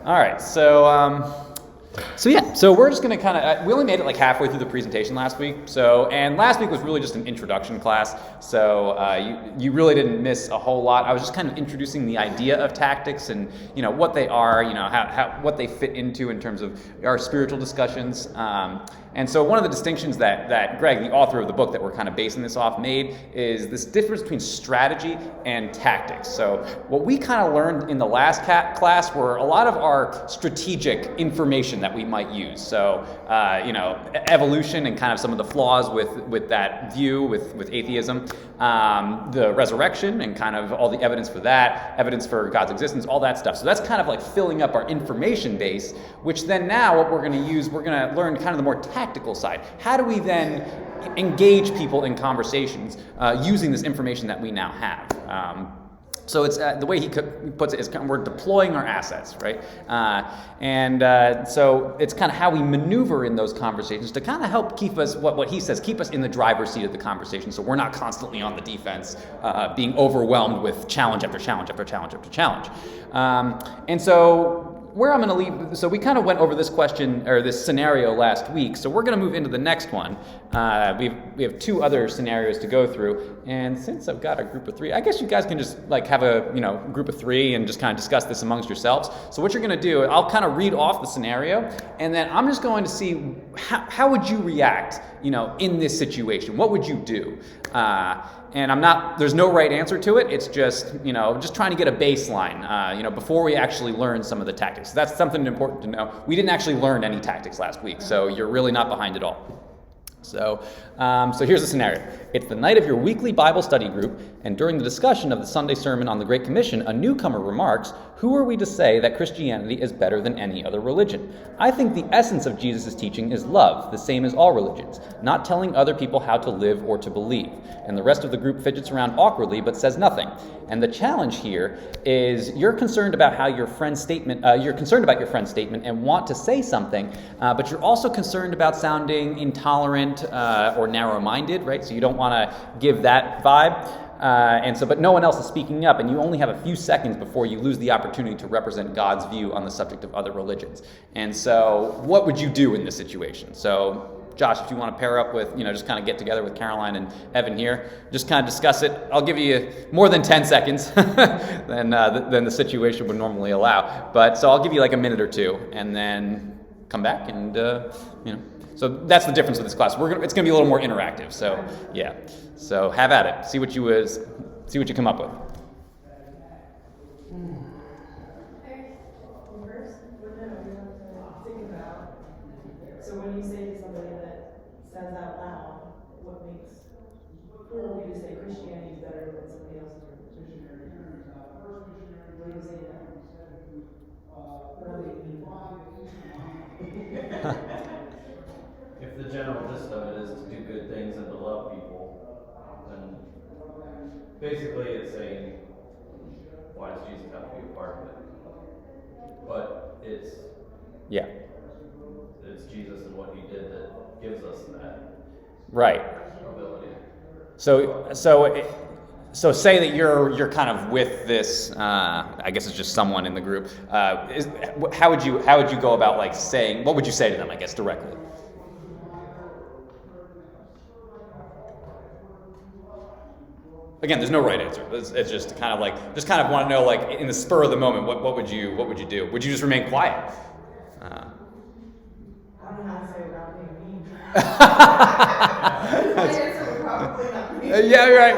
All right, so we're just going to kind of, we only made it like halfway through the presentation last week, and last week was really just an introduction class, so you really didn't miss a whole lot. I was just kind of introducing the idea of tactics and, what they are, what they fit into in terms of our spiritual discussions. And so one of the distinctions that Greg, the author of the book that we're kind of basing this off, made is this difference between strategy and tactics. So what we kind of learned in the last class were a lot of our strategic information that we might use. So, evolution and kind of some of the flaws with that view, with atheism, the resurrection and kind of all the evidence for that, evidence for God's existence, all that stuff. So that's kind of like filling up our information base, which then now what we're going to use, we're going to learn kind of the more tactical side. How do we then engage people in conversations using this information that we now have? So it's the way he puts it is kind of, we're deploying our assets, right? So it's kind of how we maneuver in those conversations to kind of help keep us, what he says, keep us in the driver's seat of the conversation, so we're not constantly on the defense, being overwhelmed with challenge after challenge after challenge after challenge. And so where I'm going to leave, so we kind of went over this question, or this scenario last week, so we're going to move into the next one. We have two other scenarios to go through, and since I've got a group of three, I guess you guys can just like have a group of three and just kind of discuss this amongst yourselves. So what you're going to do, I'll kind of read off the scenario, and then I'm just going to see how would you react, in this situation? What would you do? And there's no right answer to it. It's just, just trying to get a baseline, before we actually learn some of the tactics. That's something important to know. We didn't actually learn any tactics last week, so you're really not behind at all. So here's the scenario. It's the night of your weekly Bible study group, and during the discussion of the Sunday sermon on the Great Commission, a newcomer remarks, "Who are we to say that Christianity is better than any other religion? I think the essence of Jesus' teaching is love, the same as all religions, not telling other people how to live or to believe." And the rest of the group fidgets around awkwardly but says nothing. And the challenge here is you're concerned about your friend's statement and want to say something, but you're also concerned about sounding intolerant or narrow-minded, right? So you don't want to give that vibe. But no one else is speaking up, and you only have a few seconds before you lose the opportunity to represent God's view on the subject of other religions. And so what would you do in this situation? So Josh, if you want to pair up with, just kind of get together with Caroline and Evan here, just kind of discuss it. I'll give you more than 10 seconds than the situation would normally allow. So I'll give you like a minute or two, and then come back and, So that's the difference with this class. It's going to be a little more interactive. So yeah. So have at it. See what you come up with. So when you say to somebody that says out loud, what makes you to say Christianity is better than somebody else's religion? What do you say to that? If the general gist of it is to do good things and to love people, then basically it's saying, why does Jesus have to be a part of it? But it's Jesus and what he did that gives us that ability. So say that you're kind of with this. I guess it's just someone in the group. How would you go about like saying? What would you say to them? I guess directly. Again, there's no right answer. It's just kind of want to know, like in the spur of the moment, what would you do? Would you just remain quiet? I don't know how to say without being mean. My answer would probably not be. Yeah, right.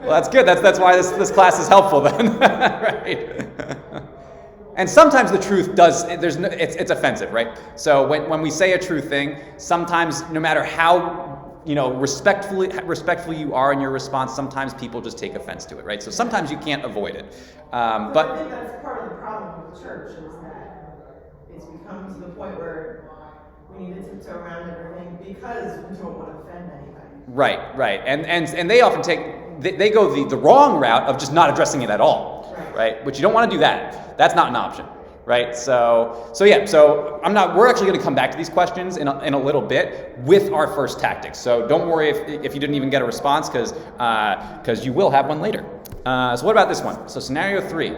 Well, that's good. That's why this class is helpful then, right? And sometimes the truth it's offensive, right? So when we say a true thing, sometimes no matter how respectful you are in your response, sometimes people just take offense to it, right? So sometimes you can't avoid it. But I think that's part of the problem with the church is that it's become to the point where we need to tiptoe around everything because we don't want to offend anybody. Right. And they often they go the wrong route of just not addressing it at all, right? But you don't want to do that. That's not an option. Right, so we're actually going to come back to these questions in a little bit with our first tactics. So don't worry if you didn't even get a response, because you will have one later. So what about this one? So scenario 3.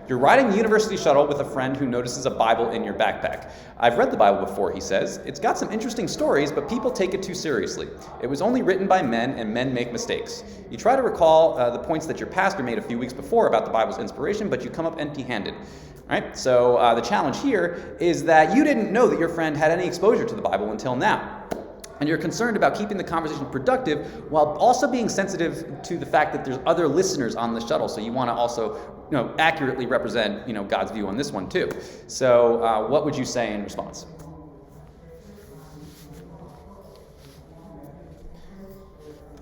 You're riding the university shuttle with a friend who notices a Bible in your backpack. I've read the Bible before, he says. It's got some interesting stories, but people take it too seriously. It was only written by men, and men make mistakes. You try to recall the points that your pastor made a few weeks before about the Bible's inspiration, but you come up empty-handed. Right? So the challenge here is that you didn't know that your friend had any exposure to the Bible until now. And you're concerned about keeping the conversation productive while also being sensitive to the fact that there's other listeners on the shuttle. So you want to also, accurately represent, God's view on this one too. So what would you say in response?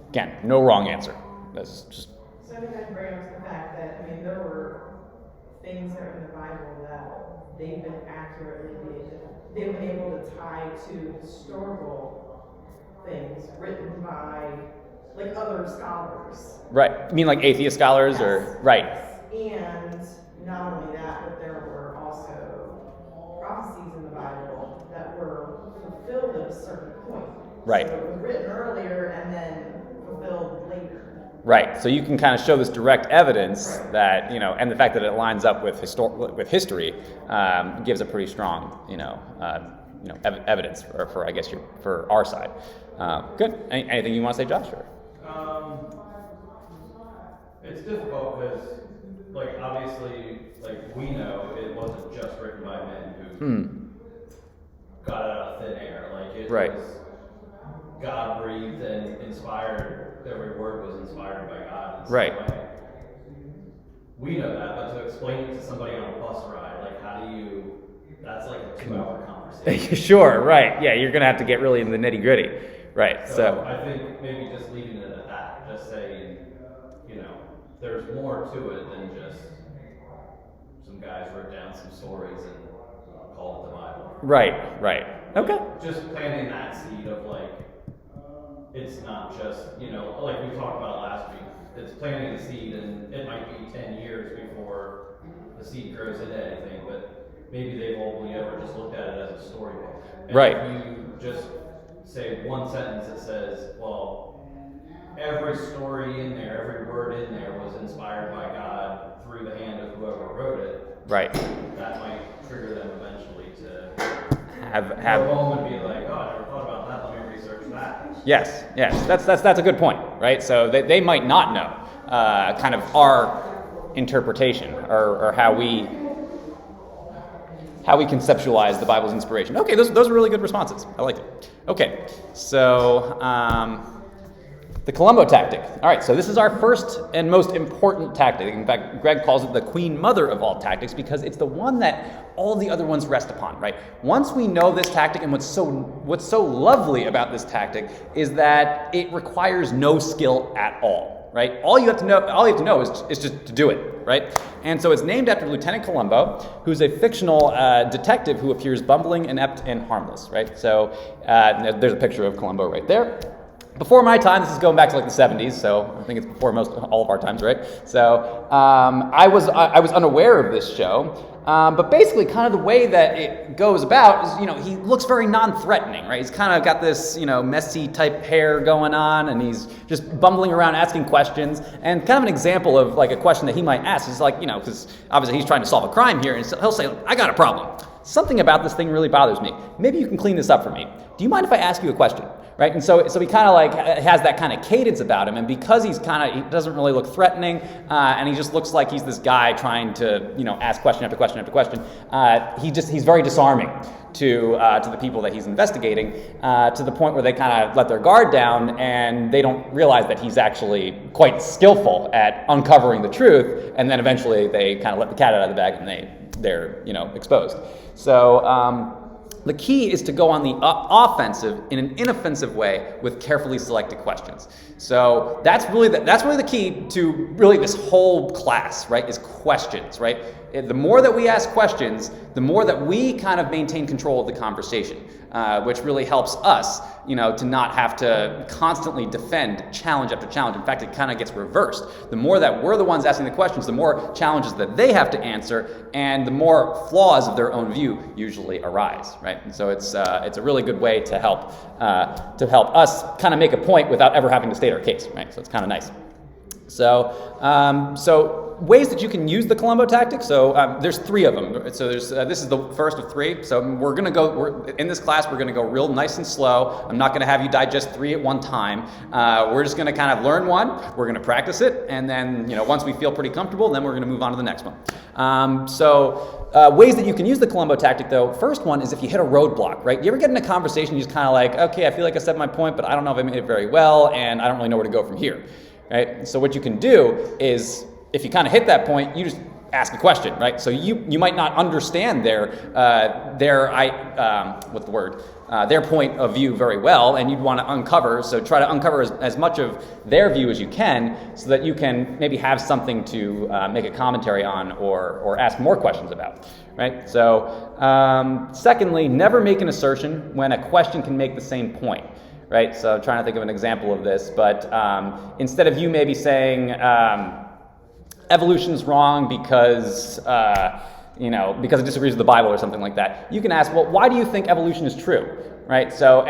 Again, no wrong answer. That's just. So I think I'd bring up the fact that, there were things that are in the Bible that they've been they've been able to tie to historical things written by other scholars. Right. You mean like atheist scholars? Yes. Or right. And not only that, but there were also prophecies in the Bible that were fulfilled at a certain point. Right. So it was written earlier and then fulfilled later. Right. So you can kind of show this direct evidence Right. that, and the fact that it lines up with history gives a pretty strong, evidence for I guess for our side. Good. Anything you want to say, Josh? Or? It's difficult because, obviously, we know it wasn't just written by men who got it out of thin air. It Right. was God breathed and inspired. Every word was inspired by God in some Right. way. We know that, but to explain it to somebody on a bus ride, how do you? That's like a 2-hour conversation. Sure. Right. Yeah. You're gonna have to get really in the nitty gritty. Right. So. I think maybe just leaving it at that. Just saying, there's more to it than just some guys wrote down some stories and called it the Bible. Right. Right. Okay. Just planting that seed of it's not just, like we talked about last week, it's planting the seed and it might be 10 years before the seed grows into anything, but maybe they've only ever just looked at it as a storybook. And Right. if you just say one sentence that says, well, every story in there, every word in there was inspired by God through the hand of whoever wrote it. Right. That might trigger them eventually to Have. go home and be like, oh, I never thought about that. Let me research that. Yes. That's a good point, right? So they might not know kind of our interpretation or how we conceptualize the Bible's inspiration. Okay, those are really good responses. I like it. Okay, so the Columbo tactic. All right, so this is our first and most important tactic. In fact, Greg calls it the queen mother of all tactics because it's the one that all the other ones rest upon, right? Once we know this tactic, and what's so lovely about this tactic is that it requires no skill at all, right? All you have to know is just to do it, right? And so it's named after Lieutenant Columbo, who's a fictional detective who appears bumbling, inept, and harmless, right? So there's a picture of Columbo right there. Before my time, this is going back to the 70s, so I think it's before all of our times, right? So I was unaware of this show, but basically kind of the way that it goes about is, he looks very non-threatening, right? He's kind of got this, messy type hair going on, and he's just bumbling around asking questions, and kind of an example of a question that he might ask is because obviously he's trying to solve a crime here, and so he'll say, I got a problem. Something about this thing really bothers me. Maybe you can clean this up for me. Do you mind if I ask you a question? Right, and so he kind of has that kind of cadence about him, and because he doesn't really look threatening, and he just looks like he's this guy trying to ask question after question after question. He's very disarming to the people that he's investigating, to the point where they kind of let their guard down, and they don't realize that he's actually quite skillful at uncovering the truth, and then eventually they kind of let the cat out of the bag, and they're exposed. So. The key is to go on the offensive in an inoffensive way with carefully selected questions. So that's really the key to really this whole class, right? Is questions, right? The more that we ask questions, the more that we kind of maintain control of the conversation, which really helps us, to not have to constantly defend challenge after challenge. In fact, it kind of gets reversed. The more that we're the ones asking the questions, the more challenges that they have to answer, and the more flaws of their own view usually arise, right? And so it's a really good way to help us kind of make a point without ever having to state our case, right? So it's kind of nice. So ways that you can use the Columbo tactic. So there's 3 of them. So there's this is the first of 3. So in this class we're gonna go real nice and slow. I'm not gonna have you digest 3 at one time. We're just gonna kind of learn one. We're gonna practice it, and then once we feel pretty comfortable, then we're gonna move on to the next one. Ways that you can use the Columbo tactic, though. First one is if you hit a roadblock, right? You ever get in a conversation, you just kind of like, okay, I feel like I said my point, but I don't know if I made it very well, and I don't really know where to go from here, right? So what you can do is, if you kind of hit that point, you just ask a question, right? So you might not understand their point of view very well, and you'd want to try to uncover as much of their view as you can, so that you can maybe have something to make a commentary on or ask more questions about, right? So secondly, never make an assertion when a question can make the same point, right? So I'm trying to think of an example of this, but instead of you maybe saying, evolution's wrong because because it disagrees with the Bible or something like that, you can ask, well, why do you think evolution is true, right? So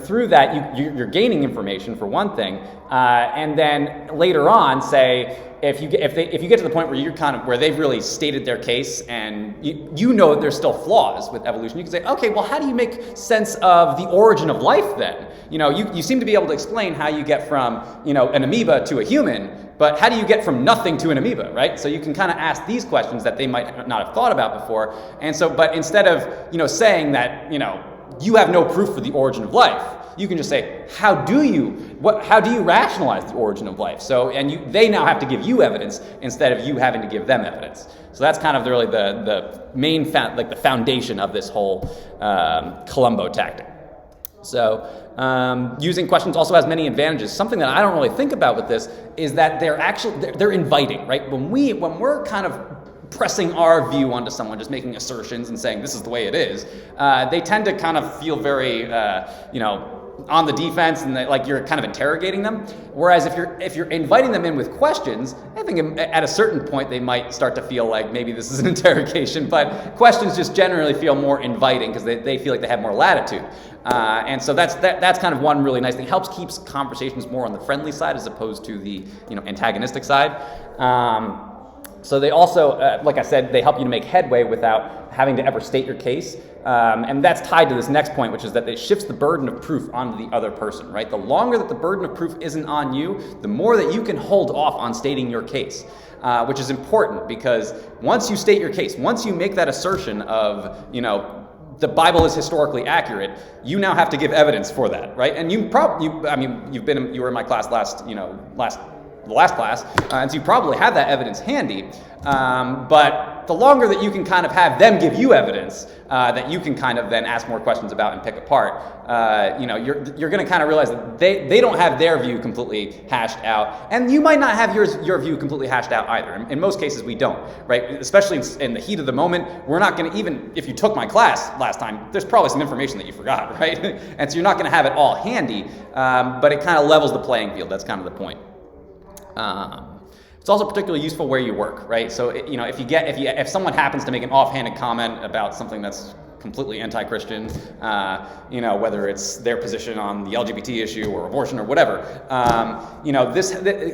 through that you're gaining information for one thing, and then later on, say if you get to the point where you're where they've really stated their case, and that there's still flaws with evolution, you can say, okay, well, how do you make sense of the origin of life then? You seem to be able to explain how you get from an amoeba to a human, but how do you get from nothing to an amoeba, right? So you can kind of ask these questions that they might not have thought about before. And so, but instead of, saying that, you have no proof for the origin of life, you can just say, how do you rationalize the origin of life? So, and they now have to give you evidence instead of you having to give them evidence. So that's kind of really the main, the foundation of this whole Columbo tactic. So using questions also has many advantages. Something that I don't really think about with this is that they're inviting, right? When we're kind of pressing our view onto someone, just making assertions and saying this is the way it is, they tend to kind of feel very on the defense, and like you're kind of interrogating them. Whereas if you're inviting them in with questions, I think at a certain point they might start to feel like maybe this is an interrogation, but questions just generally feel more inviting because they feel like they have more latitude. And so that's kind of one really nice thing. Helps keeps conversations more on the friendly side as opposed to the antagonistic side. So they also, like I said, they help you to make headway without having to ever state your case. And that's tied to this next point, which is that it shifts the burden of proof onto the other person, right? The longer that the burden of proof isn't on you, the more that you can hold off on stating your case, which is important because once you state your case, once you make that assertion of, the Bible is historically accurate, you now have to give evidence for that, right? And you were in my class the last class, and so you probably have that evidence handy, but the longer that you can kind of have them give you evidence that you can kind of then ask more questions about and pick apart, you're going to kind of realize that they don't have their view completely hashed out, and you might not have your view completely hashed out either. In most cases, we don't, right? Especially in the heat of the moment, we're not going to, even if you took my class last time, there's probably some information that you forgot, right? And so you're not going to have it all handy, but it kind of levels the playing field. That's kind of the point. It's also particularly useful where you work, right? So, if someone happens to make an offhanded comment about something that's completely anti-Christian, whether it's their position on the LGBT issue or abortion or whatever,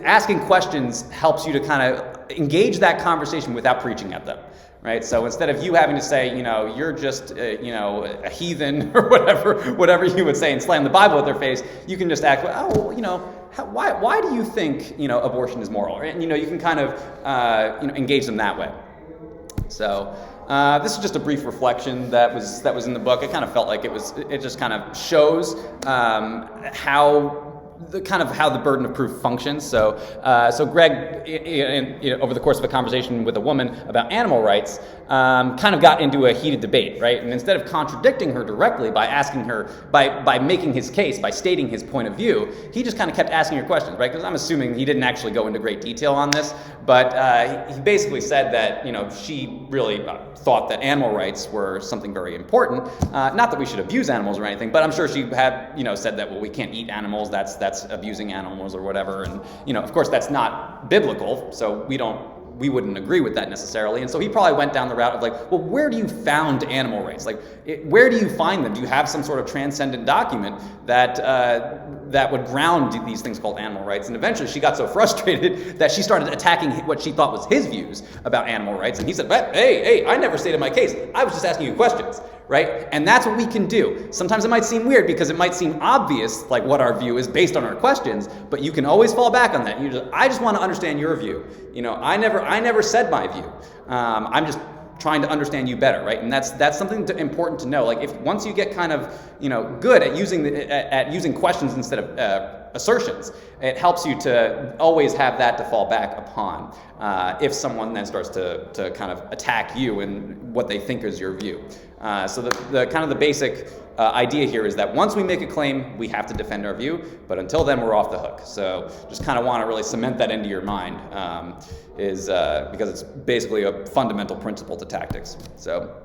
asking questions helps you to kind of engage that conversation without preaching at them. Right, so instead of you having to say, you're just, a heathen or whatever you would say and slam the Bible at their face, you can just act, why do you think, abortion is moral? And you can kind of, engage them that way. So this is just a brief reflection that was in the book. I kind of felt like it just kind of shows how the burden of proof functions. So Greg, over the course of a conversation with a woman about animal rights, kind of got into a heated debate, right? And instead of contradicting her directly by asking her, by making his case, by stating his point of view, he just kind of kept asking her questions, right? Because I'm assuming he didn't actually go into great detail on this, but he basically said that, she really thought that animal rights were something very important. Not that we should abuse animals or anything, but I'm sure she had, said that, well, we can't eat animals, that's abusing animals or whatever. And, of course, that's not biblical, so we don't we wouldn't agree with that necessarily. And so he probably went down the route of like, well, where do you found animal rights? Like, where do you find them? Do you have some sort of transcendent document that that would ground these things called animal rights? And eventually she got so frustrated that she started attacking what she thought was his views about animal rights. And he said, hey, I never stated my case. I was just asking you questions, right? And that's what we can do. Sometimes it might seem weird because it might seem obvious, like what our view is based on our questions, but you can always fall back on that. I just want to understand your view. I never said my view. I'm just trying to understand you better, right? And that's something important to know. Like, if once you get kind of good at using questions instead of assertions, it helps you to always have that to fall back upon if someone then starts to kind of attack you and what they think is your view. So the kind of the basic idea here is that once we make a claim, we have to defend our view, but until then, we're off the hook. So just kind of want to really cement that into your mind, because it's basically a fundamental principle to tactics. So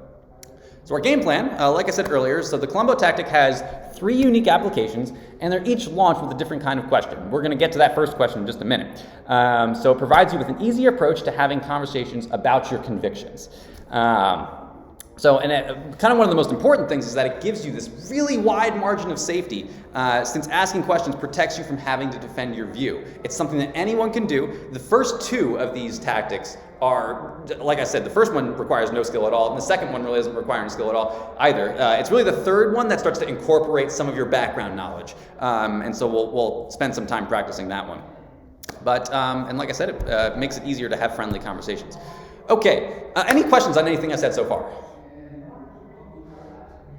our game plan, like I said earlier, so the Columbo tactic has 3 unique applications, and they're each launched with a different kind of question. We're going to get to that first question in just a minute. So it provides you with an easy approach to having conversations about your convictions. Kind of one of the most important things is that it gives you this really wide margin of safety, since asking questions protects you from having to defend your view. It's something that anyone can do. The first 2 of these tactics are, like I said, the first one requires no skill at all, and the second one really doesn't require any skill at all either. It's really the third one that starts to incorporate some of your background knowledge, and so we'll spend some time practicing that one. But, and like I said, it makes it easier to have friendly conversations. Okay, any questions on anything I said so far?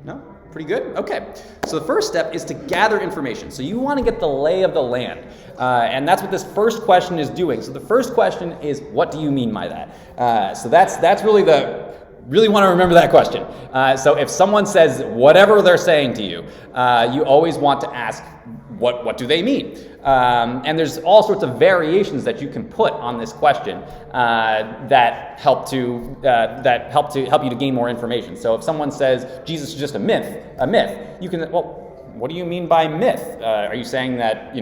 No? Pretty good? Okay. So the first step is to gather information. So you want to get the lay of the land. And that's what this first question is doing. So the first question is, what do you mean by that? So that's really want to remember that question. So if someone says whatever they're saying to you, you always want to ask, what do they mean? And there's all sorts of variations that you can put on this question that help you to gain more information. So if someone says Jesus is just a myth, you can, well, what do you mean by myth? Are you saying that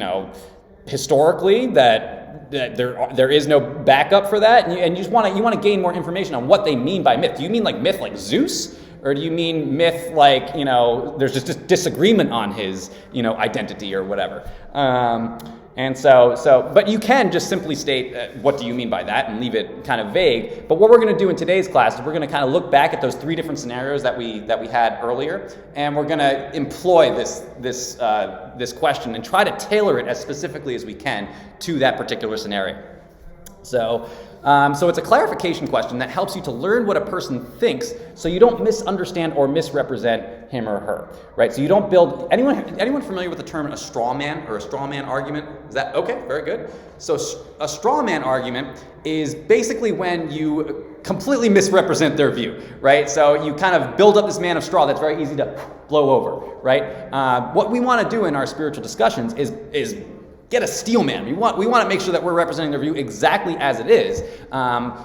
historically that there is no backup for that, and you just want to gain more information on what they mean by myth? Do you mean like myth like Zeus? Or do you mean myth like, there's just disagreement on his, identity or whatever? But you can just simply state, what do you mean by that, and leave it kind of vague. But what we're going to do in today's class is we're going to kind of look back at those 3 different scenarios that we had earlier, and we're going to employ this question and try to tailor it as specifically as we can to that particular scenario. So it's a clarification question that helps you to learn what a person thinks, so you don't misunderstand or misrepresent him or her, right? So you don't build. Anyone familiar with the term a straw man or a straw man argument? Is that okay? Very good. So a straw man argument is basically when you completely misrepresent their view, right? So you kind of build up this man of straw that's very easy to blow over, right? What we want to do in our spiritual discussions is get a steel man. We want to make sure that we're representing their view exactly as it is,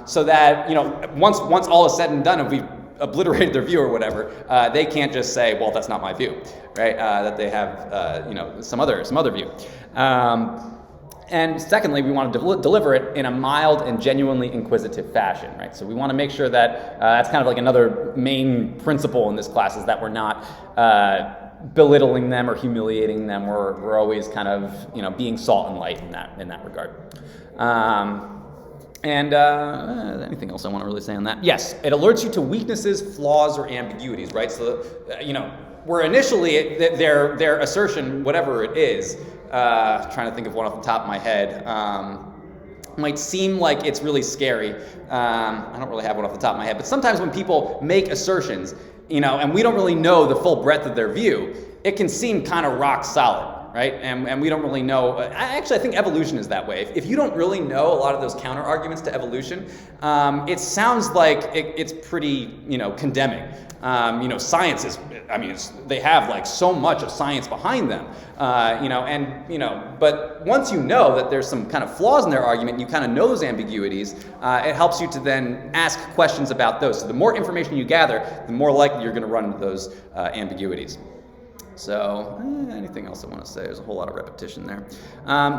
so that once all is said and done, if we've obliterated their view or whatever, they can't just say, well, that's not my view, right? That they have some other view. And secondly, we want to deliver it in a mild and genuinely inquisitive fashion, right? So we want to make sure that that's kind of like another main principle in this class, is that we're not belittling them or humiliating them. We're always kind of being salt and light in that regard. Anything else I want to really say on that? Yes, it alerts you to weaknesses, flaws, or ambiguities, right? So where initially their assertion, whatever it is, trying to think of one off the top of my head, might seem like it's really scary. I don't really have one off the top of my head, but sometimes when people make assertions, and we don't really know the full breadth of their view, it can seem kind of rock solid, right? And we don't really know. Actually, I think evolution is that way. If you don't really know a lot of those counter arguments to evolution, it sounds like it's pretty, condemning. Science is. They have like so much of science behind them, But once you know that there's some kind of flaws in their argument, you kind of know those ambiguities. It helps you to then ask questions about those. So the more information you gather, the more likely you're going to run into those ambiguities. So, anything else I want to say? There's a whole lot of repetition there.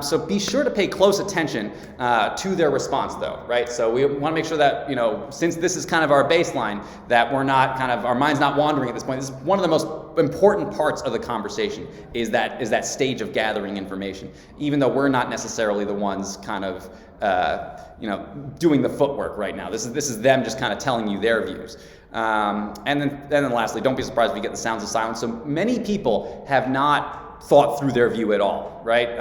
So be sure to pay close attention to their response, though, right? So we want to make sure that, since this is kind of our baseline, that we're not our mind's not wandering at this point. This is one of the most important parts of the conversation is that stage of gathering information, even though we're not necessarily the ones kind of, doing the footwork right now. This is them just kind of telling you their views. And then lastly, don't be surprised if you get the sounds of silence. So many people have not thought through their view at all, right?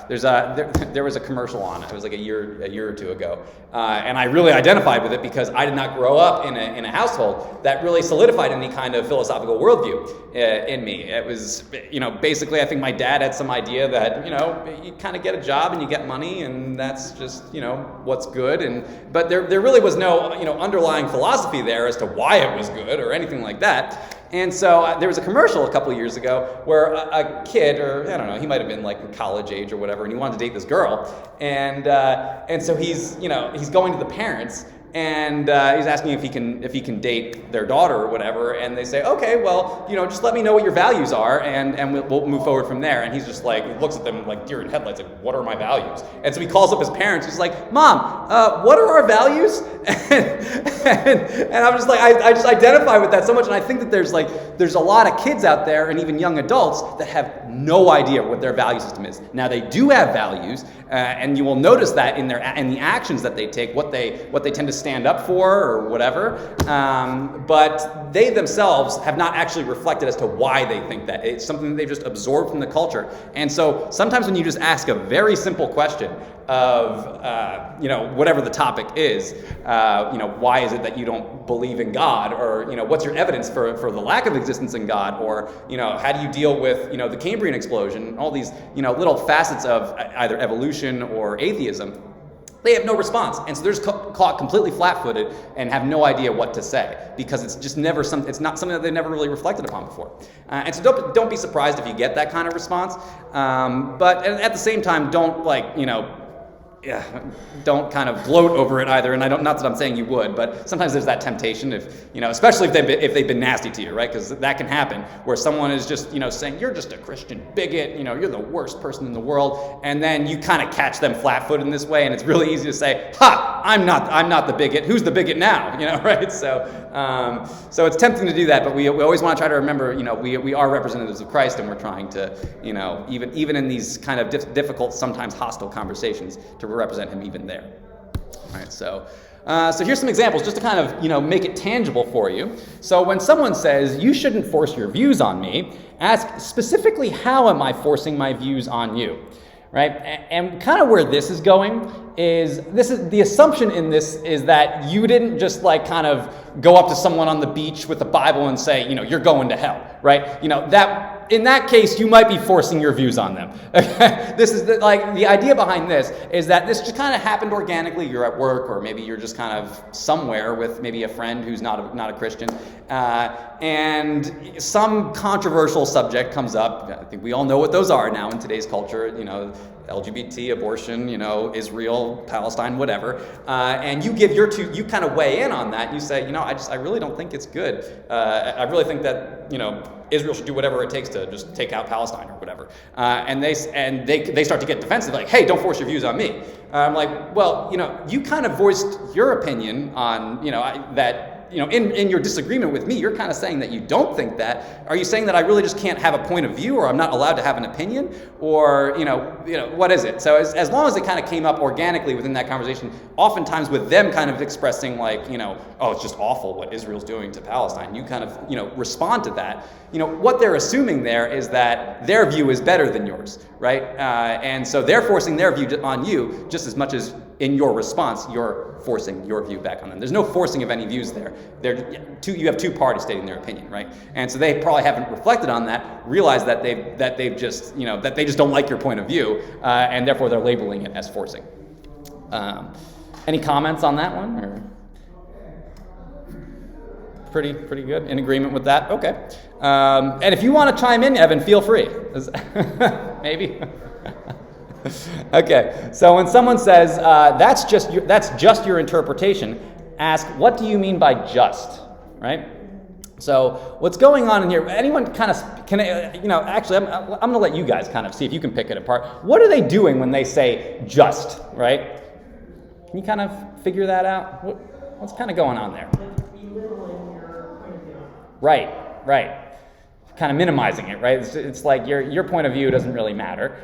There was a commercial on. It was like a year or two ago, and I really identified with it because I did not grow up in a household that really solidified any kind of philosophical worldview in me. It was, basically I think my dad had some idea that you kind of get a job and you get money and that's just what's good, but there really was no underlying philosophy there as to why it was good or anything like that. And so there was a commercial a couple of years ago where a kid, or I don't know, he might have been like college age or whatever, and he wanted to date this girl, and so he's going to the parents, and he's asking if he can date their daughter or whatever, and they say, okay, well, just let me know what your values are, and we'll move forward from there. And he's just like, looks at them like deer in headlights, like, what are my values? And so he calls up his parents. He's like, Mom, what are our values? And I'm just like, I just identify with that so much, and I think that there's a lot of kids out there, and even young adults, that have no idea what their value system is. Now they do have values, and you will notice that in the actions that they take, what they tend to stand up for or whatever, but they themselves have not actually reflected as to why they think that. It's something that they've just absorbed from the culture. And so sometimes when you just ask a very simple question of whatever the topic is, why is it that you don't believe in God, or what's your evidence for the lack of existence in God, or how do you deal with the Cambrian explosion, all these little facets of either evolution or atheism, they have no response, and so they're just caught completely flat-footed and have no idea what to say, because it's just never it's not something that they've never really reflected upon before. And so don't be surprised if you get that kind of response, but at the same time, don't don't kind of gloat over it either. And not that I'm saying you would, but sometimes there's that temptation, especially if they've been nasty to you, right? Because that can happen, where someone is just saying you're just a Christian bigot, you're the worst person in the world, and then you kind of catch them flat-footed in this way, and it's really easy to say, "Ha! I'm not the bigot. Who's the bigot now?" Right? So it's tempting to do that, but we always want to try to remember, we are representatives of Christ, and we're trying to, even in these kind of difficult, sometimes hostile conversations, to represent him even there. All right, so here's some examples just to kind of make it tangible for you. So when someone says you shouldn't force your views on me, ask specifically, how am I forcing my views on you? Right? And kind of where this is going is the assumption in this is that you didn't just kind of go up to someone on the beach with the Bible and say, you're going to hell, right? That in that case, you might be forcing your views on them. This is the idea behind this is that this just kind of happened organically. You're at work, or maybe you're just kind of somewhere with maybe a friend who's not a Christian, and some controversial subject comes up. I think we all know what those are now in today's culture. LGBT, abortion, Israel, Palestine, whatever, and you give you kind of weigh in on that, and you say, I really don't think it's good. I really think that, Israel should do whatever it takes to just take out Palestine or whatever. And they start to get defensive, like, hey, don't force your views on me. I'm like, well, you kind of voiced your opinion on, that. In your disagreement with me, you're kind of saying that you don't think that. Are you saying that I really just can't have a point of view, or I'm not allowed to have an opinion, or what is it? So as long as it kind of came up organically within that conversation, oftentimes with them kind of expressing oh, it's just awful what Israel's doing to Palestine, you kind of respond to that. What they're assuming there is that their view is better than yours, right? And so they're forcing their view on you just as much as in your response, you're forcing your view back on them. There's no forcing of any views there. You have two parties stating their opinion, right? And so they probably haven't reflected on that, realized that they've just that they just don't like your point of view, and therefore they're labeling it as forcing. Any comments on that one? Or pretty good. In agreement with that? Okay. And if you want to chime in, Evan, feel free. Maybe. Okay, so when someone says that's just your interpretation, ask, what do you mean by just, right? So what's going on in here? Anyone kind of can actually I'm going to let you guys kind of see if you can pick it apart. What are they doing when they say just, right? Can you kind of figure that out? What's kind of going on there? Like belittling your point of view. Right. Kind of minimizing it, right? It's like your point of view doesn't really matter.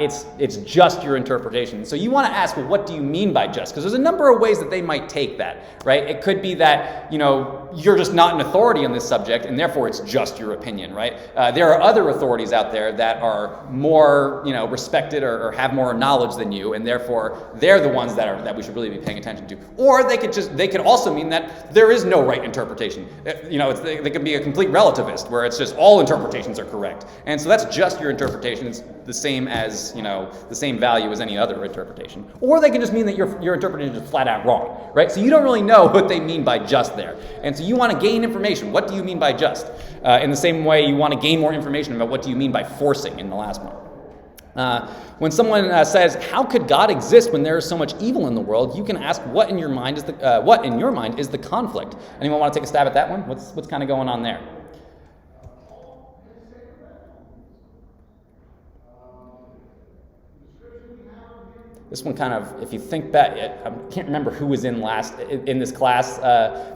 It's just your interpretation. So you want to ask, well, what do you mean by just? Because there's a number of ways that they might take that, right? It could be that, you're just not an authority on this subject, and therefore it's just your opinion, right? There are other authorities out there that are more, respected or have more knowledge than you, and therefore they're the ones that we should really be paying attention to. Or they could also mean that there is no right interpretation. They could be a complete relativist, where it's just all interpretations are correct. And so that's just your interpretation. It's the same as, the same value as any other interpretation. Or they can just mean that your interpretation is flat out wrong, right? So you don't really know what they mean by just there. And so you want to gain information. What do you mean by just? In the same way you want to gain more information about what do you mean by forcing in the last one. When someone says, how could God exist when there is so much evil in the world? You can ask, what in your mind is the conflict? Anyone want to take a stab at that one? What's kind of going on there? This one kind of, if you think back, I can't remember who was in this class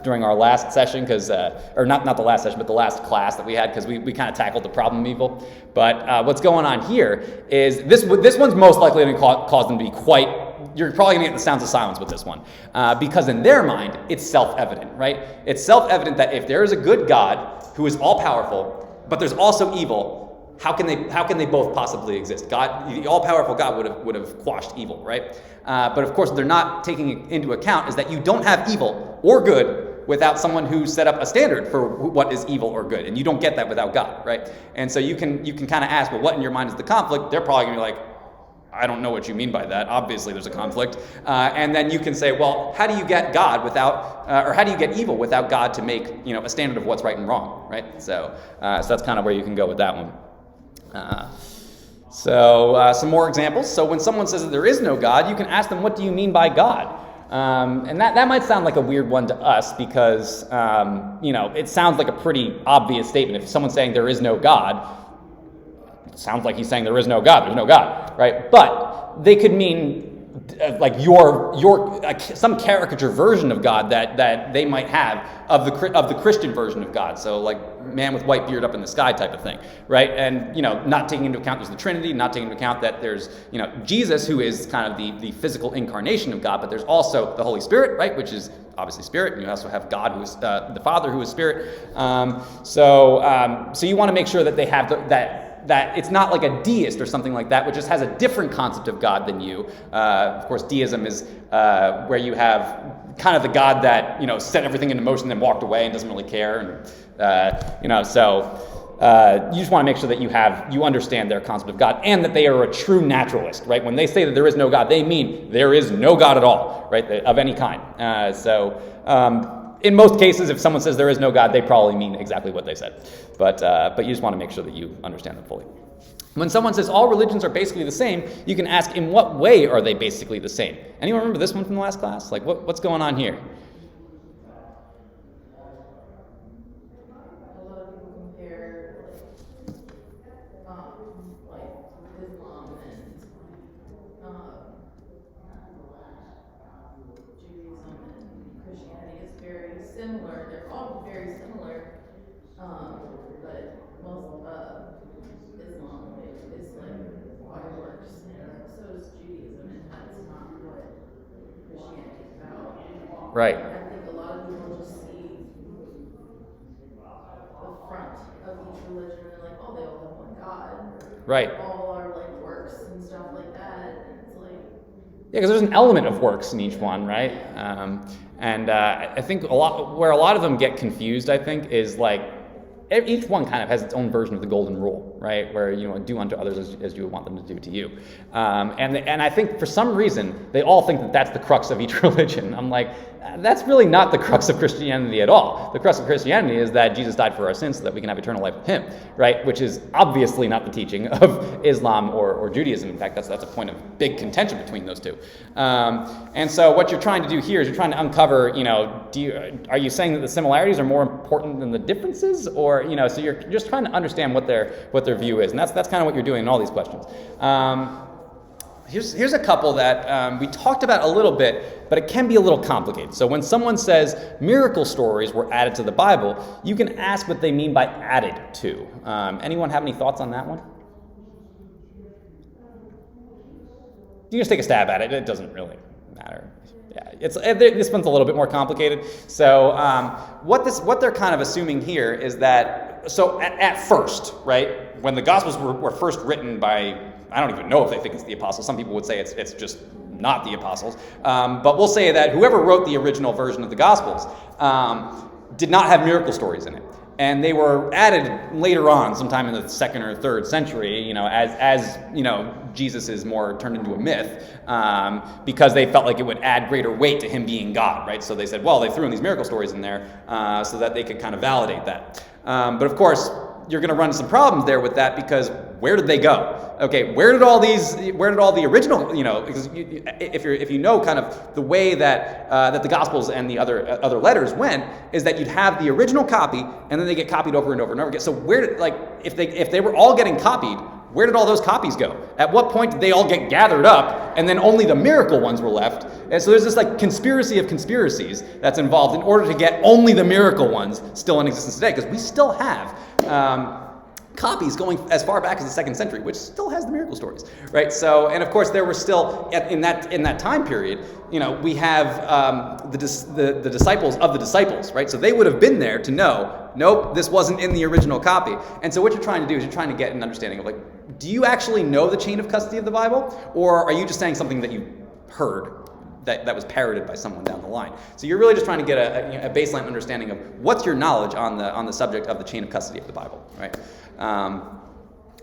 during our last session, or not the last session, but the last class that we had, because we kind of tackled the problem of evil. But what's going on here is this one's most likely going to cause them to be you're probably going to get the sounds of silence with this one, because in their mind, it's self-evident, right? It's self-evident that if there is a good God who is all-powerful, but there's also evil, how can they both possibly exist? God, the all-powerful God would have quashed evil, right? But of course, they're not taking into account is that you don't have evil or good without someone who set up a standard for what is evil or good, and you don't get that without God, right? And so you can kind of ask, well, what in your mind is the conflict? They're probably going to be like, I don't know what you mean by that. Obviously, there's a conflict. And then you can say, well, how do you get God or how do you get evil without God to make a standard of what's right and wrong, right? So that's kind of where you can go with that one. Some more examples. So when someone says that there is no God, you can ask them, what do you mean by God? And that might sound like a weird one to us because, it sounds like a pretty obvious statement. If someone's saying there is no God, it sounds like he's saying there is no God, there's no God, right? But they could mean like some caricature version of God that they might have of the Christian version of God. So like man with white beard up in the sky type of thing, right? And not taking into account there's the Trinity, not taking into account that there's Jesus, who is kind of the physical incarnation of God, but there's also the Holy Spirit, right, which is obviously spirit, and you also have God, who is the Father, who is spirit. So you want to make sure that they have that it's not like a deist or something like that, which just has a different concept of God than you. Of course, deism is where you have kind of the God that set everything into motion, then walked away and doesn't really care, and so you just want to make sure that you understand their concept of God and that they are a true naturalist, right? When they say that there is no God, they mean there is no God at all, right? Of any kind. In most cases, if someone says there is no God, they probably mean exactly what they said. But you just want to make sure that you understand them fully. When someone says all religions are basically the same, you can ask, in what way are they basically the same? Anyone remember this one from the last class? Like, what's going on here? A lot of people compare like Islam and Judaism and Christianity. It's very similar. They're all very similar, but most Islam is like fireworks, and so is Judaism, and that's not what Christianity is about. Right. I think a lot of people just see the front of each religion and they're like, oh, they all have one God. Right. All are like works and stuff like that. And it's like, Yeah, because there's an element of works in each one, right? I think where a lot of them get confused, I think, is like each one kind of has its own version of the golden rule, right? Where do unto others as you would want them to do to you. And I think for some reason they all think that that's the crux of each religion. I'm like, that's really not the crux of Christianity at all. The crux of Christianity is that Jesus died for our sins so that we can have eternal life with him, right? Which is obviously not the teaching of Islam or Judaism. In fact, that's a point of big contention between those two. And so what you're trying to do here is you're trying to uncover, are you saying that the similarities are more important than the differences? Or, so you're just trying to understand what their view is. And that's kind of what you're doing in all these questions. Here's a couple that we talked about a little bit, but it can be a little complicated. So when someone says miracle stories were added to the Bible, you can ask what they mean by added to. Anyone have any thoughts on that one? You can just take a stab at it. It doesn't really matter. Yeah, this one's a little bit more complicated. So what they're kind of assuming here is that, so at first, right, when the Gospels were first written by, I don't even know if they think it's the apostles. Some people would say it's just not the apostles. But we'll say that whoever wrote the original version of the Gospels did not have miracle stories in it. And they were added later on, sometime in the 2nd or 3rd century, as Jesus is more turned into a myth, because they felt like it would add greater weight to him being God, right? So they said, well, they threw in these miracle stories in there so that they could kind of validate that. But of course, you're going to run into some problems there with that, because where did they go? Okay, where did all the original, because if you know kind of the way that that the Gospels and the other letters went, is that you'd have the original copy and then they get copied over and over and over again. So where did, if they were all getting copied, where did all those copies go? At what point did they all get gathered up and then only the miracle ones were left? And so there's this conspiracy of conspiracies that's involved in order to get only the miracle ones still in existence today, because we still have copies going as far back as the 2nd century, which still has the miracle stories, right? So, and of course, there were still in that time period, we have the disciples of the disciples, right? So they would have been there to know, nope, this wasn't in the original copy. And so what you're trying to do is you're trying to get an understanding of do you actually know the chain of custody of the Bible, or are you just saying something that you heard that was parroted by someone down the line? So you're really just trying to get a baseline understanding of what's your knowledge on the subject of the chain of custody of the Bible, right?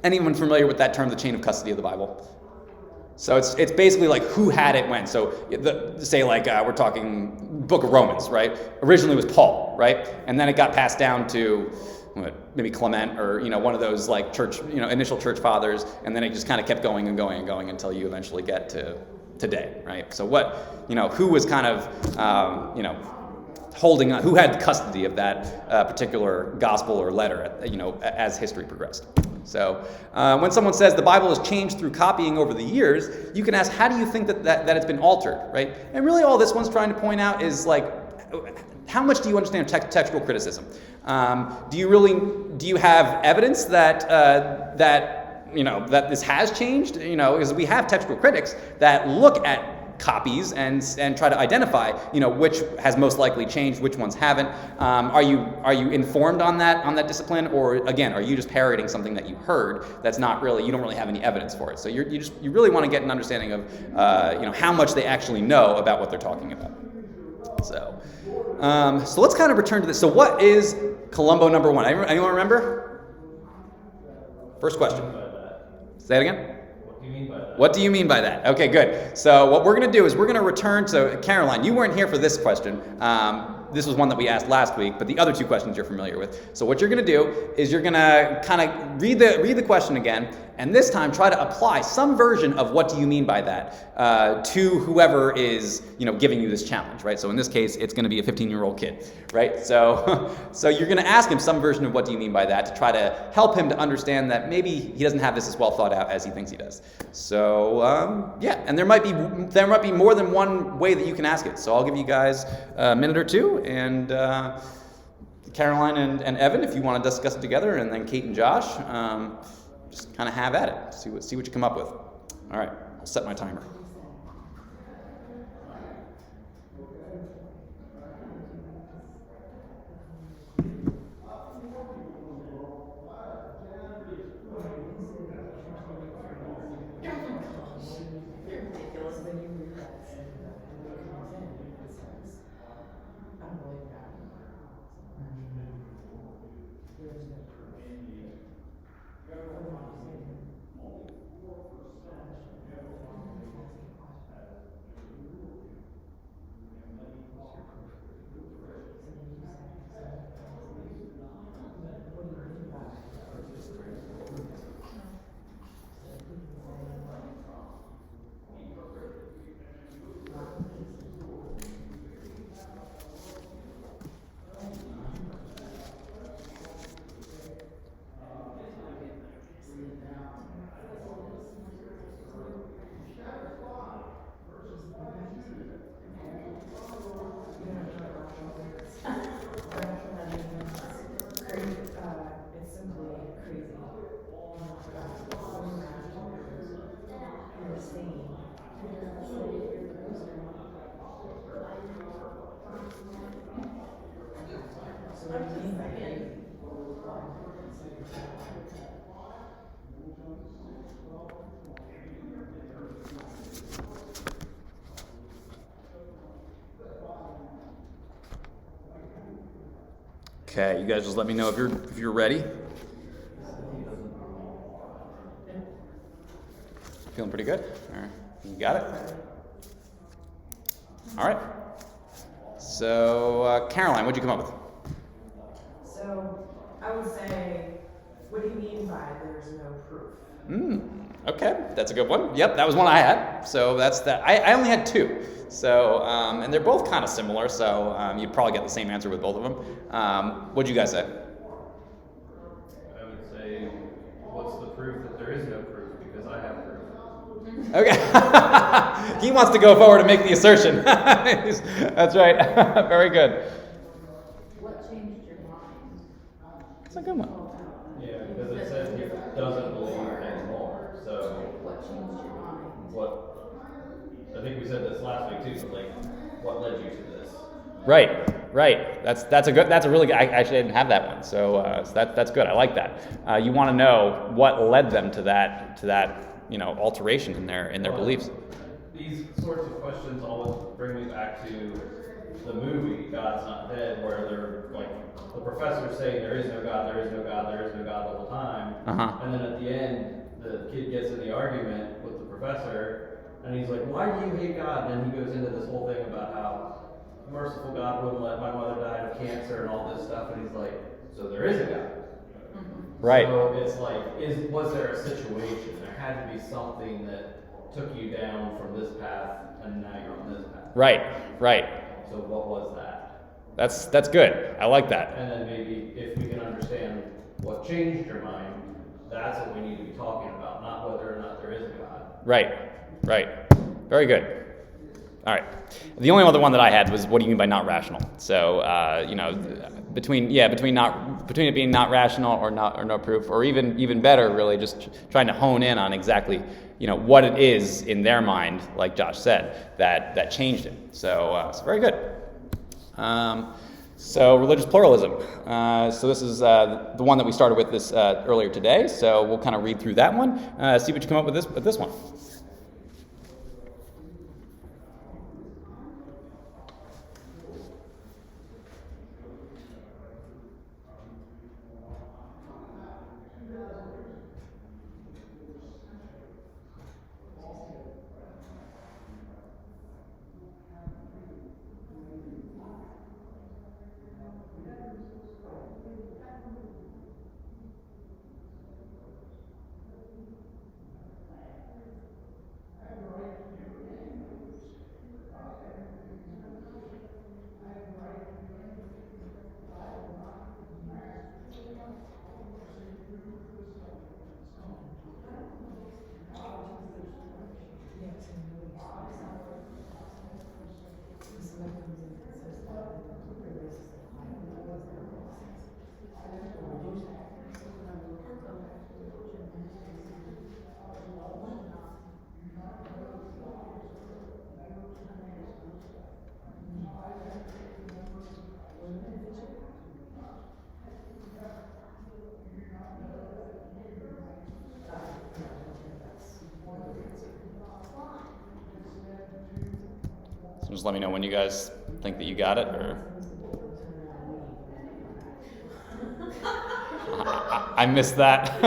Anyone familiar with that term, the chain of custody of the Bible? So it's basically who had it when. So we're talking Book of Romans, right? Originally it was Paul, right? And then it got passed down to maybe Clement or one of those church initial church fathers, and then it just kind of kept going and going and going until you eventually get to today, right? So who was kind of holding on, who had custody of that particular gospel or letter, as history progressed. So when someone says the Bible has changed through copying over the years, you can ask, how do you think that it's been altered, right? And really all this one's trying to point out is how much do you understand textual criticism? Do you have evidence that this has changed? Because we have textual critics that look at copies and try to identify, which has most likely changed, which ones haven't. Are you informed on that discipline, or again, are you just parroting something that you heard that's not really, you don't really have any evidence for it? So you really want to get an understanding of how much they actually know about what they're talking about. So let's kind of return to this. So what is Columbo number 1? Anyone remember? First question. Say it again. What do you mean by that? Okay, good. So what we're going to do is we're going to return to Caroline. You weren't here for this question. This was one that we asked last week, but the other 2 questions you're familiar with. So what you're going to do is you're going to kind of read the question again, and this time try to apply some version of what do you mean by that to whoever is giving you this challenge, right? So in this case, it's going to be a 15-year-old kid, right? So you're going to ask him some version of what do you mean by that to try to help him to understand that maybe he doesn't have this as well thought out as he thinks he does. So and there might be more than one way that you can ask it. So I'll give you guys a minute or 2, and Caroline and Evan, if you want to discuss it together, and then Kate and Josh, just kind of have at it. See what you come up with. All right, I'll set my timer. crazy. Oh my God, it's so rational. You're sane. So what do you mean by crazy? Okay, you guys just let me know if you're ready. Feeling pretty good? All right, you got it? All right. So, Caroline, what'd you come up with? So I would say, what do you mean by there's no proof? Okay, that's a good one. Yep, that was one I had. So that's that. I only had two. So, and they're both kind of similar. So you'd probably get the same answer with both of them. What'd you guys say? I would say, what's the proof that there is no proof? Because I have proof. Okay. He wants to go forward and make the assertion. That's right. Very good. What changed your mind? That's a good one. Yeah, because it says he doesn't believe anymore. So What changed your mind? I think we said this last week too, but like, what led you to this? Right. That's a really good. I actually didn't have that one, so that's good. I like that. You want to know what led them to that alteration in their beliefs. These sorts of questions always bring me back to the movie God's Not Dead, where they're like the professor's saying there is no God, there is no God, there is no God the whole time, and then at the end the kid gets in the argument with the professor, and he's like, "Why do you hate God?" And then he goes into this whole thing about how merciful God wouldn't let my mother die of cancer and all this stuff, and he's like, "So there is a God." Right. So it's like, was there a situation? There had to be something that took you down from this path, and now you're on this path. Right. So what was that? That's good. I like that. And then maybe if we can understand what changed your mind, that's what we need to be talking about, not whether or not there is a God. Right. Very good. All right. The only other one that I had was, what do you mean by not rational? So, between it being not rational or no proof, or even better, really just trying to hone in on exactly, what it is in their mind, like Josh said, that changed it. So, it's very good. So religious pluralism. So this is the one that we started with this earlier today. So we'll kind of read through that one, see what you come up with this one. So just let me know when you guys think that you got it, or I missed that. He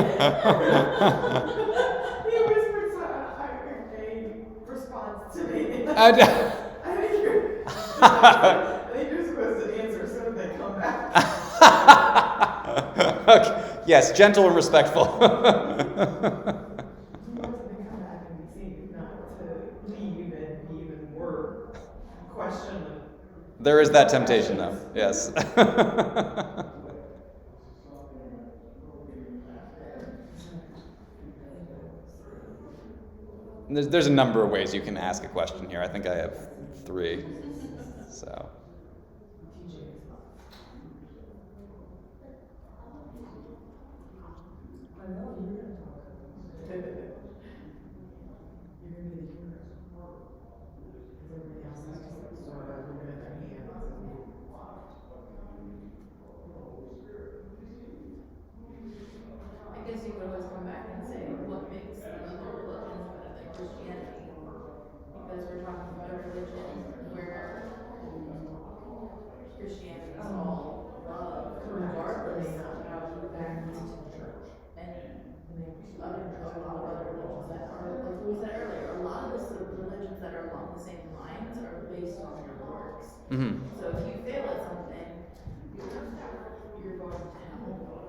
whispered a response to me. I think you're supposed to answer as soon as they come back. Okay. Yes, gentle and respectful. You want them to come back and be seen, not to leave and be even more questioned. There is that temptation, though. Yes. There's a number of ways you can ask a question here. I think I have 3. So.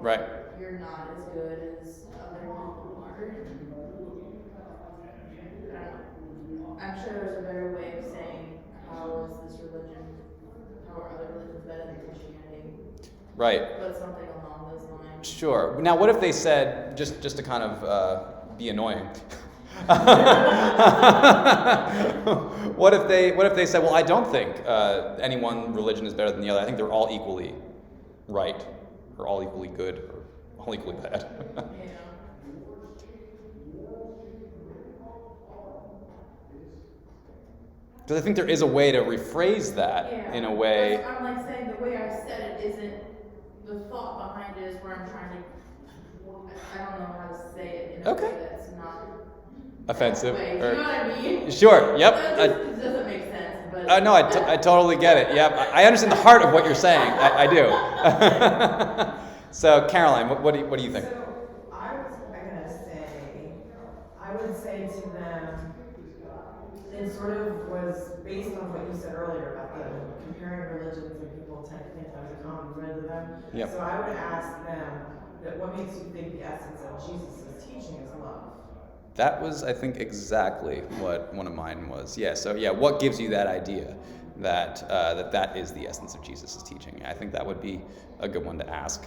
Right. you're not as good as other people are. I'm sure there's a better way of saying how is this religion, how are other religions better than Christianity, Right. but something along those lines. Sure. Now, what if they said, just to kind of be annoying, what if they said, well, I don't think any one religion is better than the other. I think they're all equally right, or all equally good, or all equally bad. Yeah. Because I think there is a way to rephrase that Yeah. in a way. I'm like saying the way I said it isn't, the thought behind it is where I'm trying to, I don't know how to say it in a Okay. way that's not Offensive. that way. or- You know what I mean? Sure. Yep. That just doesn't make sense, but. No, I totally get it. Yep. I understand the heart of what you're saying. I do. So, Caroline, what do you think? So I would say to them, it sort of was based on what you said earlier about the comparing religions and people tend to think there's a common thread to them. Yep. So I would ask them that what makes you think the essence of Jesus' teaching is love? That was, I think, exactly what one of mine was. Yeah. So, yeah, what gives you that idea that that is the essence of Jesus' teaching? I think that would be a good one to ask.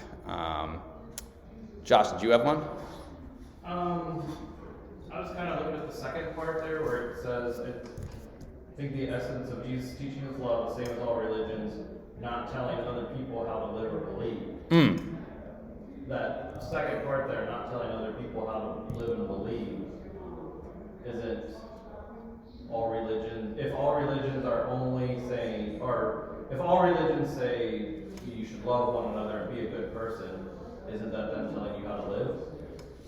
Josh, did you have one? I was kind of looking at the second part there where it says, I think the essence of Jesus' teaching is love, the same as all religions, not telling other people how to live or believe. That second part there, not telling other people how to live and believe, isn't all religions. If all religions are only saying, or if all religions say you should love one another and be a good person, isn't that them telling you how to live?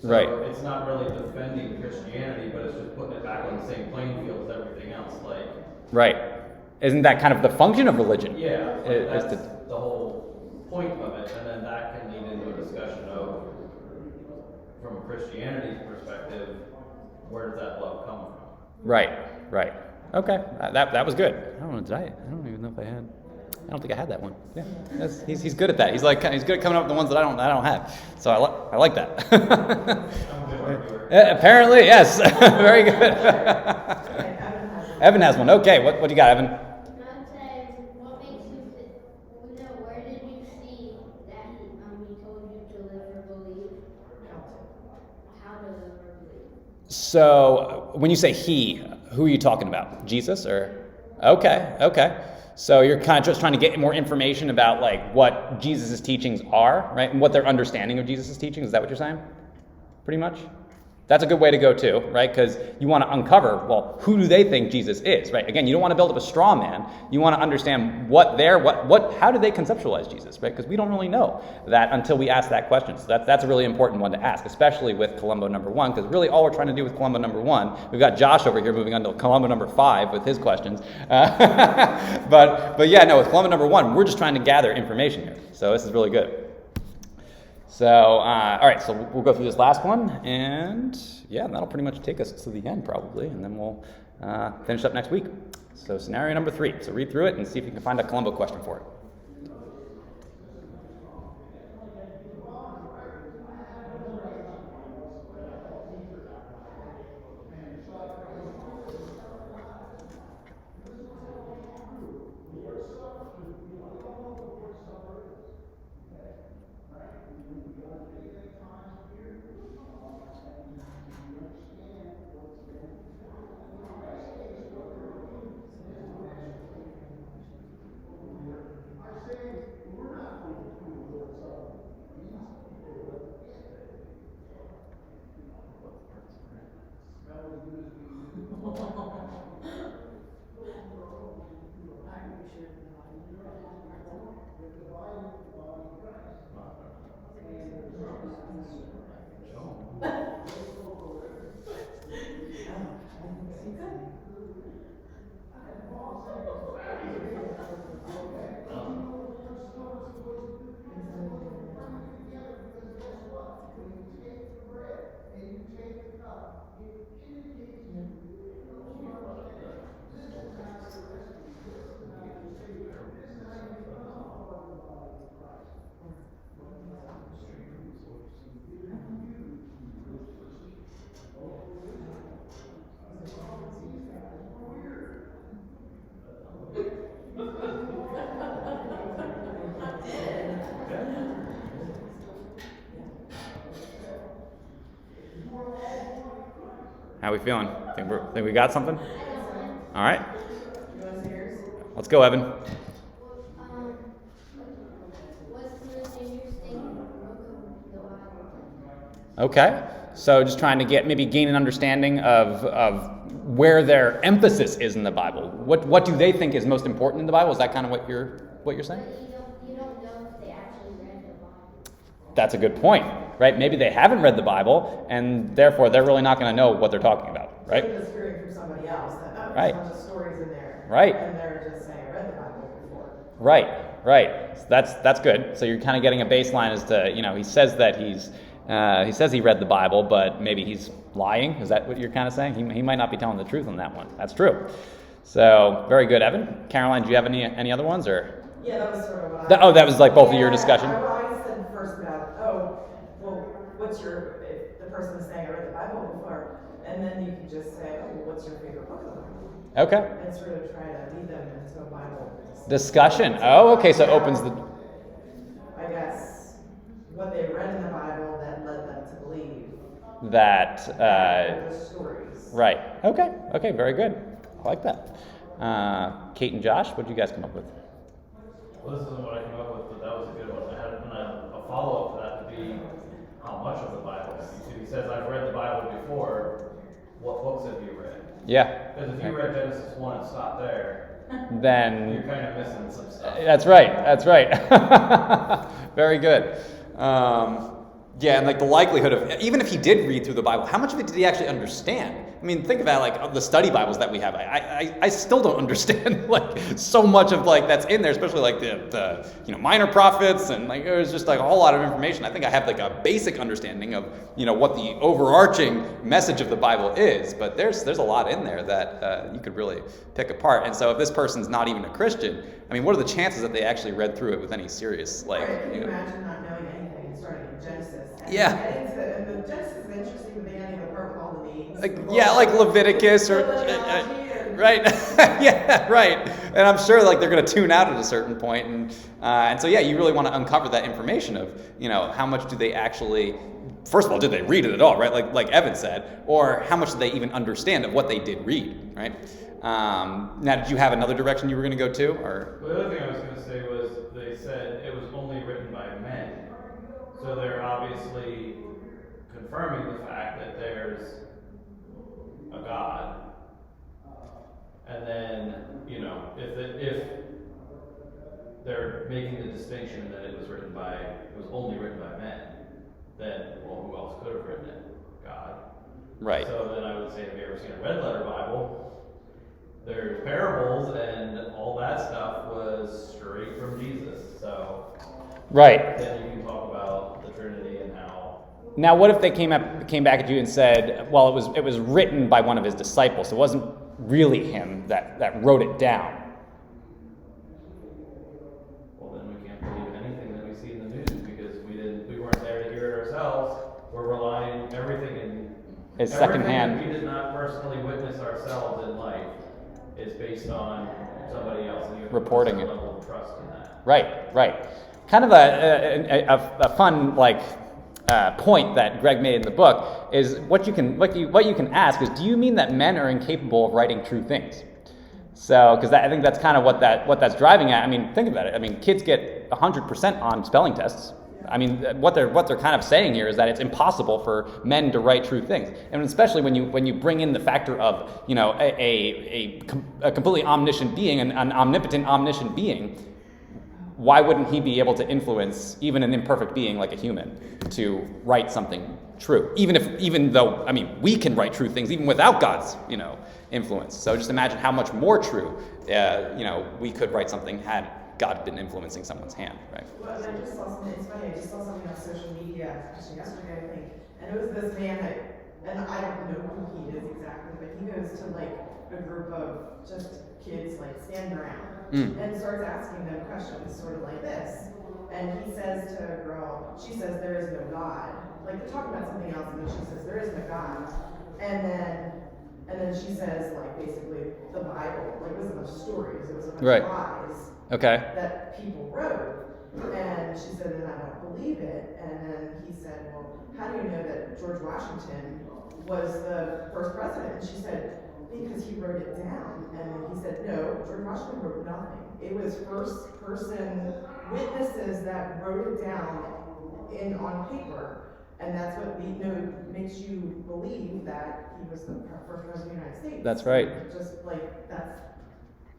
So Right. It's not really defending Christianity, but it's just putting it back on the same playing field as everything else. Like, Right. Isn't that kind of the function of religion? yeah, Is that's to- the whole point of it, and then that can lead into a discussion of, from Christianity's perspective, where does that love come from? Right. Okay. That was good. I don't know. I don't even know if I had. I don't think I had that one. Yeah. He's good at that. He's good at coming up with the ones that I don't have. So I like that. I'm a good arguer. Apparently, yes. Very good. Okay, Evan has one. Evan has one. Okay. What do you got, Evan? God says, what makes you where did you see that he told you to live or believe? How to live or believe? So when you say he, who are you talking about? Jesus or? Okay. So you're kind of just trying to get more information about like what Jesus' teachings are, right? And what their understanding of Jesus' teachings. Is that what you're saying? Pretty much? That's a good way to go too, right? Because you want to uncover, well, who do they think Jesus is, right? Again, you don't want to build up a straw man. You want to understand how do they conceptualize Jesus, right? Because we don't really know that until we ask that question. So that's a really important one to ask, especially with Columbo number 1, because really all we're trying to do with Columbo number 1, we've got Josh over here moving on to Columbo number 5 with his questions. But yeah, no, with Columbo number 1, we're just trying to gather information here. So this is really good. So, all right, so we'll go through this last one, and yeah, that'll pretty much take us to the end probably, and then we'll finish up next week. So scenario number 3. So read through it and see if you can find a Columbo question for it. How we feeling? Think we got something? All right. You want to say yours? Let's go, Evan. What's the most interesting book of the Bible? Okay. So just trying to gain an understanding of where their emphasis is in the Bible. What do they think is most important in the Bible? Is that kind of what you're saying? But you don't know if they actually read the Bible. That's a good point, right? Maybe they haven't read the Bible, and therefore they're really not going to know what they're talking about, right? They're just hearing from somebody else that there's Right. a bunch of stories in there. Right. And they're just saying, I read the Bible before. Right. So that's good. So you're kind of getting a baseline as to, he says that he says he read the Bible, but maybe he's lying. Is that what you're kind of saying? He might not be telling the truth on that one. That's true. So very good, Evan. Caroline, do you have any other ones or? Yeah, that was sort of what That was like both of your discussion. I said first about, what's if the person is saying I read the Bible before, and then you can just say, what's your favorite book of the Bible? Okay. And sort of try to lead them into a Bible Discussion. Oh, okay. So it opens the. I guess what they read in the Bible that led them to believe That. the stories. Right. Okay. Very good. I like that. Kate and Josh, what did you guys come up with? Well, this isn't what I came up with, but that was a good one. I had a follow-up to that to be how much of the Bible have you seen? He says, I've read the Bible before. What books have you read? Yeah. Because if you read Genesis 1 and stopped there, Then. you're kind of missing some stuff. That's right. Very good. Yeah, and like the likelihood of, even if he did read through the Bible, how much of it did he actually understand? I mean, think about like the study Bibles that we have. I still don't understand like so much of like that's in there, especially like the minor prophets, and like there's just like a whole lot of information. I think I have like a basic understanding of what the overarching message of the Bible is, but there's a lot in there that you could really pick apart. And so if this person's not even a Christian, I mean, what are the chances that they actually read through it with any serious like? Right, can you imagine not knowing anything and starting in Genesis? And Yeah. and the Genesis is interesting, but they don't even part with all the names. Like Leviticus or right, yeah, right. And I'm sure like they're going to tune out at a certain point, and so yeah, you really want to uncover that information of how much do they actually. First of all, did they read it at all, right? Like Evan said, or how much did they even understand of what they did read, right? Now, did you have another direction you were going to go to, or? Well, the other thing I was going to say was they said it was only written by men. So they're obviously confirming the fact that there's a God. And then, if they're making the distinction that it was only written by men, then, well, who else could have written it? God. Right. So then I would say, have you ever seen a red letter Bible? There's parables and all that stuff was straight from Jesus. So Right. then you can talk about the Trinity and how. Now, what if they came back at you and said, well, it was written by one of his disciples. It wasn't really him that wrote it down. Well, then we can't believe anything that we see in the news because we weren't there to hear it ourselves. We're relying everything It's everything secondhand. that we did not personally witness ourselves in life is based on somebody else, and you have Reporting a it. level of trust in that. Right. Kind of a fun point that Greg made in the book is what you can ask is, do you mean that men are incapable of writing true things? So, because I think that's kind of what that's driving at. I mean, think about it. I mean, kids get 100% on spelling tests. I mean, what they're kind of saying here is that it's impossible for men to write true things, and especially when you bring in the factor of a completely omniscient being, an omnipotent omniscient being. Why wouldn't he be able to influence even an imperfect being like a human to write something true? Even though we can write true things even without God's influence. So just imagine how much more true we could write something had God been influencing someone's hand, right? Well, and I just saw something. It's funny. I just saw something on social media actually yesterday, I think, and it was this man and I don't know who he is exactly, but he goes to like a group of just kids like standing around and starts asking them questions, sort of like this. And he says to a girl, she says, "There is no God." Like they're talking about something else, and then she says, "There is no God," and then she says, like basically the Bible, like it was a bunch of stories, it was a bunch Right. of lies. Okay. That people wrote. And she said, and I don't believe it. And then he said, well, how do you know that George Washington was the first president? And she said, because he wrote it down. And he said, no, George Washington wrote nothing. It was first person witnesses that wrote it down on paper. And that's what makes you believe that he was the first president of the United States. That's right. Just like, that's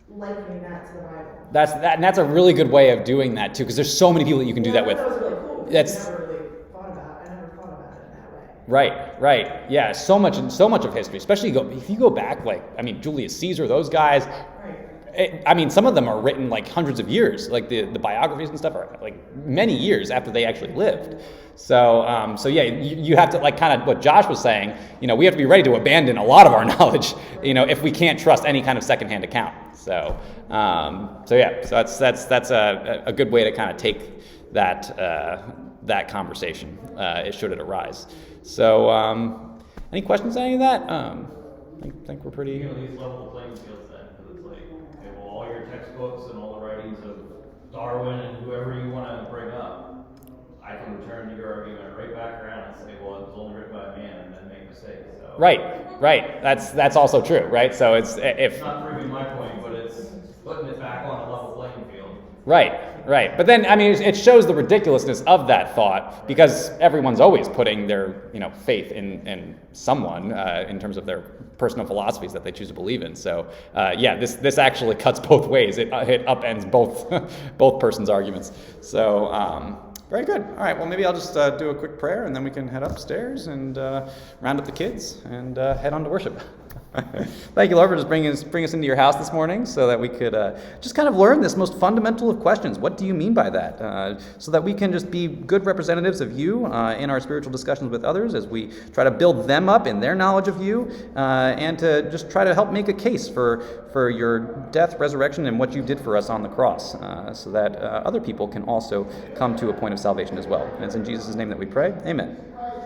likening that to the Bible. And that's a really good way of doing that too, because there's so many people that you can do that with. That was really cool. I never thought about it in that way. Right. Yeah, so much of history, especially if you go back, like, I mean, Julius Caesar, those guys. Right. Some of them are written like hundreds of years, like the biographies and stuff are like many years after they actually lived. So yeah, you have to, like, kind of what Josh was saying, we have to be ready to abandon a lot of our knowledge, if we can't trust any kind of secondhand account. So yeah, so that's a good way to kind of take that conversation, should it arise. So, any questions on any of that? I think we're pretty. At least level the playing fields then, because it's like, okay, well, all your textbooks and all the writings of Darwin and whoever you want to bring up, I can return your argument right back around and say, well, it was only written by a man and then make mistakes. So. Right. That's also true, right? So it's not proving my point, but it's putting it back on a level playing field. Right. But then, it shows the ridiculousness of that thought, because everyone's always putting their, faith in someone in terms of their personal philosophies that they choose to believe in. So, yeah, this actually cuts both ways. It upends both persons' arguments. So, very good. All right. Well, maybe I'll just do a quick prayer, and then we can head upstairs and round up the kids and head on to worship. Thank you, Lord, for just bring us into your house this morning so that we could just kind of learn this most fundamental of questions. What do you mean by that? So that we can just be good representatives of you in our spiritual discussions with others as we try to build them up in their knowledge of you and to just try to help make a case for your death, resurrection, and what you did for us on the cross so that other people can also come to a point of salvation as well. And it's in Jesus' name that we pray. Amen.